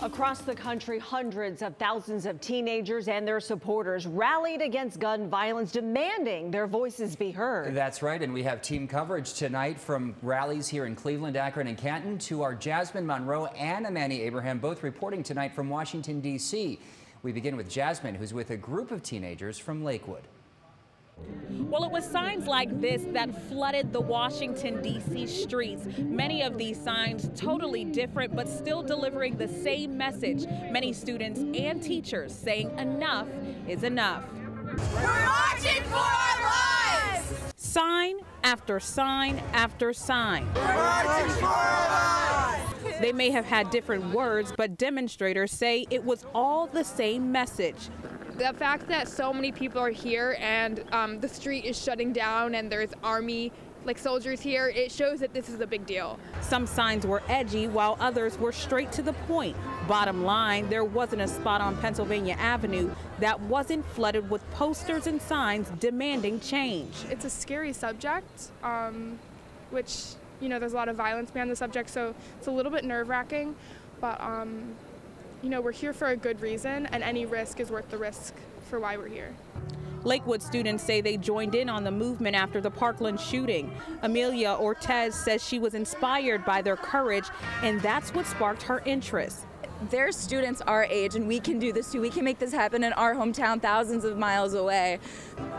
Across the country, hundreds of thousands of teenagers and their supporters rallied against gun violence, demanding their voices be heard. That's right, and we have team coverage tonight from rallies here in Cleveland, Akron, and Canton to our Jasmine Monroe and Amani Abraham, both reporting tonight from Washington, D.C. We begin with Jasmine, who's with a group of teenagers from Lakewood. Well, it was signs like this that flooded the Washington, D.C. streets. Many of these signs totally different, but still delivering the same message. Many students and teachers saying enough is enough. We're marching for our lives! Sign after sign after sign. We're marching for our lives! They may have had different words, but demonstrators say it was all the same message. The fact that so many people are here and the street is shutting down and there's army soldiers here, it shows that this is a big deal. Some signs were edgy while others were straight to the point. Bottom line, there wasn't a spot on Pennsylvania Avenue that wasn't flooded with posters and signs demanding change. It's a scary subject, which, there's a lot of violence behind the subject, so it's a little bit nerve-wracking, but we're here for a good reason, and any risk is worth the risk for why we're here. Lakewood students say they joined in on the movement after the Parkland shooting. Amelia Ortez says she was inspired by their courage, and that's what sparked her interest. They're students our age, and we can do this too. We can make this happen in our hometown, thousands of miles away.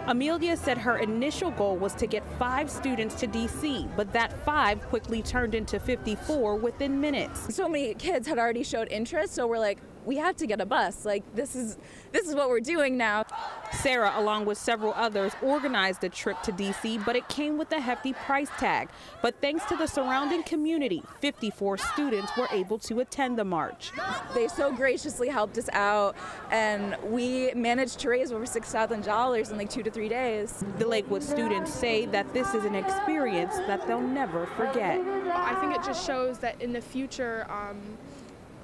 Amelia said her initial goal was to get 5 students to D.C., but that 5 quickly turned into 54 within minutes. So many kids had already showed interest, so we're like, we have to get a bus. This is what we're doing now. Sarah, along with several others, organized the trip to D.C., but it came with a hefty price tag. But thanks to the surrounding community, 54 students were able to attend the march. They so graciously helped us out, and we managed to raise over $6,000 in 2 to 3 days. The Lakewood students say that this is an experience that they'll never forget. I think it just shows that in the future,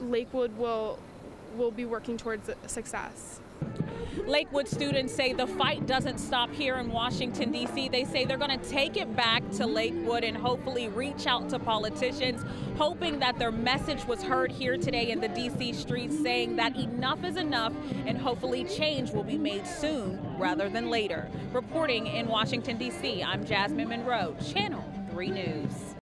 Lakewood will be working towards success. Lakewood students say the fight doesn't stop here in Washington, D.C. They say they're going to take it back to Lakewood and hopefully reach out to politicians, hoping that their message was heard here today in the D.C. streets, saying that enough is enough and hopefully change will be made soon rather than later. Reporting in Washington, D.C., I'm Jasmine Monroe, Channel 3 News.